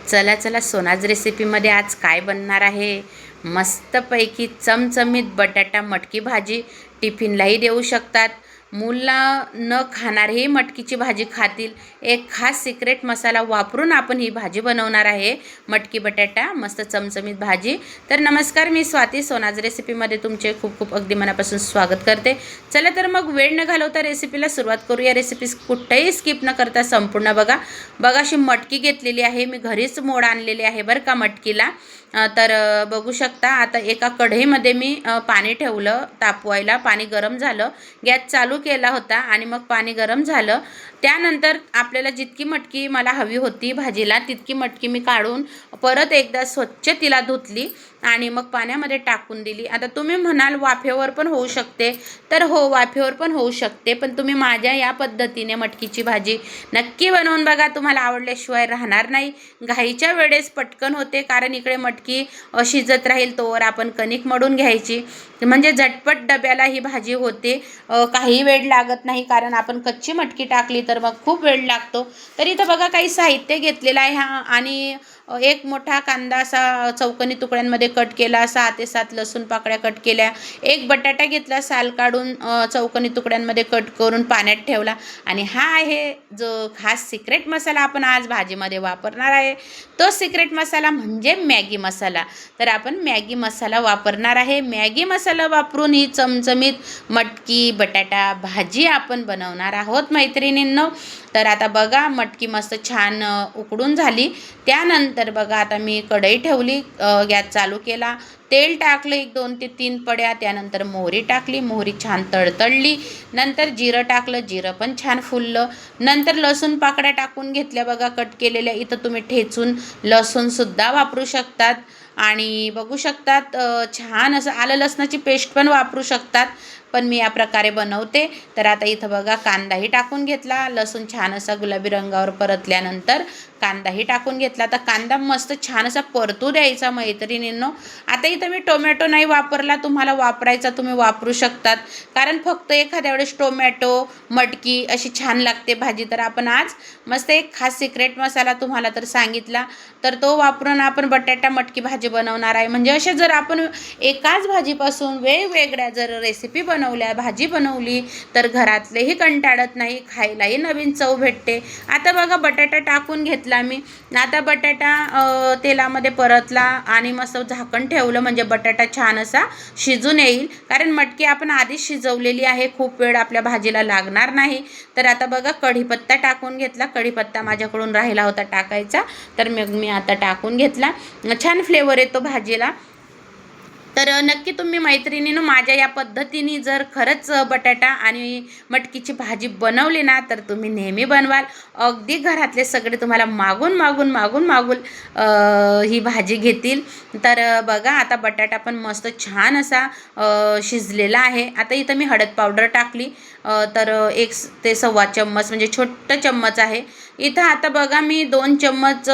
चला चला सोनाज रेसिपीमध्ये आज काय बनणार आहे। मस्तपैकी चमचमीत बटाटा मटकी भाजी टिफिनलाही देऊ शकतात। मुलं न खाणारेही मटकीची भाजी खातील। एक खास सिक्रेट मसाला वापरून आपण ही भाजी बनवणार आहे, मटकी बटाटा मस्त चमचमीत भाजी। तर नमस्कार, मी स्वाती सोनाज रेसिपीमध्ये तुमचे खूप खूप अगदी मनापासून स्वागत करते। चला तर मग वेळ न घालवता रेसिपीला सुरुवात करूया। रेसिपी कुठेही स्किप न करता संपूर्ण बघा। अशी मटकी घेतलेली आहे, मी घरीच मोड आणलेली आहे बरं का मटकीला। तर बघू शकता आता एका कढईमध्ये मी पाणी ठेवलं तापवायला। पाणी गरम झालं, गॅस चालू केला होता आणि मग पाणी गरम झालं। त्यानंतर आपल्याला जितकी मटकी मला हवी होती भाजीला तितकी मटकी मी काढून परत एकदा स्वच्छ तिला धुतली आणि मग पाण्यामध्ये टाकून दिली। आता तुम्ही म्हणाल वाफेवर पण होऊ शकते, तर हो वाफेवर पण होऊ शकते, पण तुम्ही माझ्या या पद्धतीने मटकीची भाजी नक्की बनवून बघा, तुम्हाला आवडल्याशिवाय राहणार नाही। घाईच्या वेळेस पटकन होते, कारण इकडे मटकी शिजत राहील तोवर आपण कणिक मळून घ्यायची, म्हणजे झटपट डब्याला ही भाजी होते। काही वेळ लागत नाही, कारण आपण कच्ची मटकी टाकली तर मग खूप वेळ लागतो। तर इथं बघा काही साहित्य घेतलेलं आहे आणि एक मोठा कांदा असा चौकोनी तुकड्यांमध्ये कट केला, 6 ते 7 लसूण पाकळ्या कट केल्या, एक बटाटा घेतला साल काढून चौकोनी तुकड्यांमध्ये कट करून पाण्यात ठेवला। आणि हा आहे जो खास सिक्रेट मसाला आपण आज भाजीमध्ये वापरणार आहे। तो सिक्रेट मसाला म्हणजे मॅगी मसाला। तर आपण मॅगी मसाला वापरणार आहे। मॅगी मसाला वापरून ही चमचमीत मटकी बटाटा भाजी आपण बनवणार आहोत मैत्रिणींनो। तर आता बघा मटकी मस्त छान उकडून झाली। त्यानंतर बघा आता मी कढई ठेवली, गॅस चालू केला, तेल टाकलं 1-2 ते 3 पड्या। त्यानंतर मोहरी टाकली, मोहरी छान तळतळली, नंतर जिरं टाकलं, जिरं पण छान फुललं। नंतर लसूण पाकळ्या टाकून घेतल्या बघा कट केलेल्या। इथं तुम्ही ठेचून लसूणसुद्धा वापरू शकतात आणि बघू शकतात छान असं आलं लसणाची पेस्ट पण वापरू शकतात, पण मी या प्रकारे बनवते। तर आता इथं बघा कांदाही टाकून घेतला, लसूण छान असा गुलाबी रंगावर परतल्यानंतर कांदाही टाकून घेतला। तर कांदा मस्त छान असा परतू द्यायचा मैत्रिणींनो। आता इथं मी टोमॅटो नाही वापरला, तुम्हाला वापरायचा तुम्ही वापरू शकतात, कारण फक्त एखाद्या वेळेस टोमॅटो मटकी अशी छान लागते भाजी। तर आपण आज मस्त एक खास सिक्रेट मसाला तुम्हाला तर सांगितला, तर तो वापरून आपण बटाटा मटकी भाजी बनवणार आहे। म्हणजे असे जर आपण एकाच भाजीपासून वेगवेगळ्या जर रेसिपी बनवल्या, भाजी बनवली, तर घरातलेही कंटाळत नाही, खायलाही नवीन चव भेटते। आता बघा बटाटा टाकून घेतला मी, आता बटाटा तेलामध्ये परतला आणि मस्त झाकण ठेवलं, म्हणजे बटाटा छान असा शिजून येईल, कारण मटकी आपण आधीच शिजवलेली आहे, खूप वेळ आपल्या भाजीला लागणार नाही। तर आता बघा कढीपत्ता टाकून घेतला, कढीपत्ता माझ्याकडून राहिला होता टाकायचा, तर मग मी आता टाकून घेतला, छान फ्लेवर येतो भाजीला। तर नक्की तुम्ही मैत्रिणीनं माझ्या या पद्धतीने जर खरंच बटाटा आणि मटकीची भाजी बनवली ना, तर तुम्ही नेहमी बनवाल। अगदी घरातले सगळे तुम्हाला मागून मागून मागून मागून ही भाजी घेतील। तर बघा आता बटाटा पण मस्त छान असा शिजलेला आहे। आता इथं मी हळद पावडर टाकली, तर 1 ते 1.25 चम्मच, म्हणजे छोटं चम्मच आहे। इथं आता बघा मी 2 चम्मच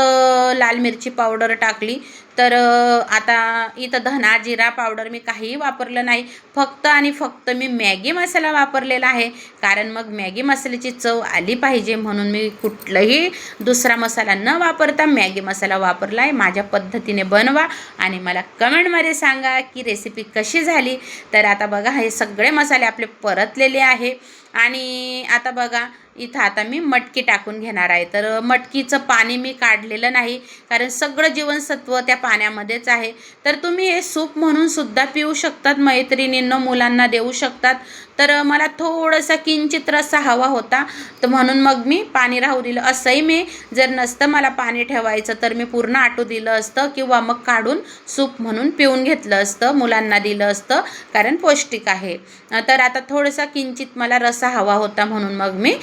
लाल मिरची पावडर टाकली। तर आता इथं धना जिरा पावडर मी काहीही वापरलं नाही, फक्त आणि फक्त मी मॅगी मसाला वापरलेला आहे, कारण मग मॅगी मसाल्याची चव आली पाहिजे म्हणून मी कुठलाही दुसरा मसाला न वापरता मॅगी मसाला वापरला आहे। माझ्या पद्धतीने बनवा आणि मला कमेंटमध्ये सांगा की रेसिपी कशी झाली। तर आता बघा हे सगळे मसाले आपले परतलेले आहे आणि आता बघा इथं आता मी मटकी टाकून घेणार आहे। तर मटकीचं पाणी मी काढलेलं नाही, कारण सगळं जीवनसत्व त्या पाण्यामध्येच आहे। तर तुम्ही हे सूप म्हणून सुद्धा पिऊ शकतात मैत्रिणींनो, मुलांना देऊ शकतात। तर मला थोडासा किंचित रस्सा हवा होता, तर म्हणून मग मी पाणी राहू दिलं। असंही मी जर नसतं मला पाणी ठेवायचं तर मी पूर्ण आटू दिलं असतं, किंवा मग काढून सूप म्हणून पिऊन घेतलं असतं, मुलांना दिलं असतं, कारण पौष्टिक आहे। तर आता थोडासा किंचित मला रस्सा हवा होता, म्हणून मग मी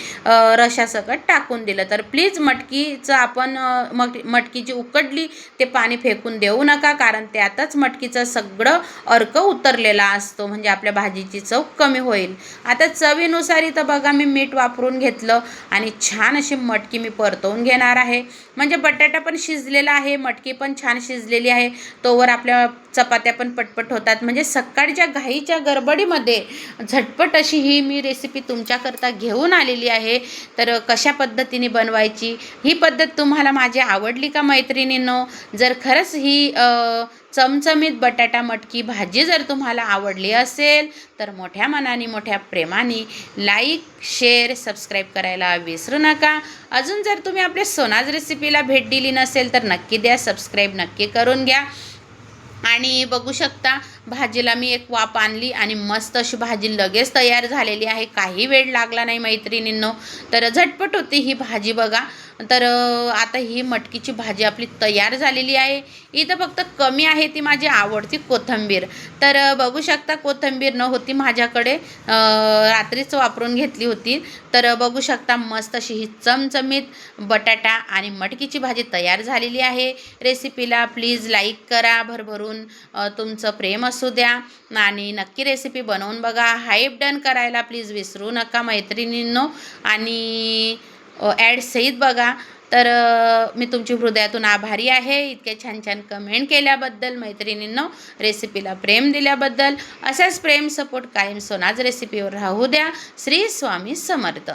रशासकट टाकून दिलं। तर प्लीज मटकीचं आपण मटकी जी उकडली ते पाणी फेकून देऊ नका, कारण त्यातच मटकीचं सगळं अर्क उतरलेला असतो, म्हणजे आपल्या भाजीची चव कमी होईल। आता चवीनुसार इथं बघा मी मीठ वापरून घेतलं आणि छान अशी मटकी मी परतवून घेणार आहे, म्हणजे बटाटा पण शिजलेला आहे, मटकी पण छान शिजलेली आहे, तोवर आपल्या चपात्या पण पटपट होतात। म्हणजे सकाळच्या घाईच्या गडबडीमध्ये झटपट अशी ही मी रेसिपी तुमच्याकरता घेऊन आलेली आहे। आहे. तर कशा पद्धतीने बनवायची, ही पद्धत तुम्हाला माझी आवडली का मैत्रिणींनो? जर खरंच ही चमचमीत बटाटा मटकी भाजी जर तुम्हाला आवडली असेल तर मोठ्या मनाने मोठ्या प्रेमाने लाईक, शेअर, सबस्क्राईब करायला विसरू नका. अजून जर तुम्ही आपल्या सोनाज रेसिपीला भेट दिली नसेल तर नक्की द्या, सबस्क्राईब नक्की करून घ्या. आणि बघू शकता भाजीला मी एक वाफ आणली आणि मस्त अशी भाजी लगेच तयार झालेली आहे. काही वेळ लागला नाही मैत्रिणींनो. तर झटपट होती ही भाजी बघा. तर आता ही मटकीची भाजी आपली तयार झालेली आहे. इथं फक्त कमी आहे ती माझी आवडती कोथिंबीर. तर बघू शकता कोथिंबीर नव्हती माझ्याकडे, रात्रीच वापरून घेतली होती. तर बघू शकता मस्त अशी ही चमचमीत बटाटा आणि मटकीची भाजी तयार झालेली आहे. रेसिपीला प्लीज लाईक करा, भरभरून तुमचं प्रेम असू द्या आणि नक्की रेसिपी बनवून बघा. हाईप डन करायला प्लीज विसरू नका मैत्रिणींनो. आणि ॲड सहित बघा. तर मी तुमची हृदयातून आभारी आहे इतके छान छान कमेंट केल्याबद्दल मैत्रिणींनो, रेसिपीला प्रेम दिल्याबद्दल. असाच प्रेम सपोर्ट कायम सोनाज रेसिपीवर राहू द्या. श्री स्वामी समर्थ.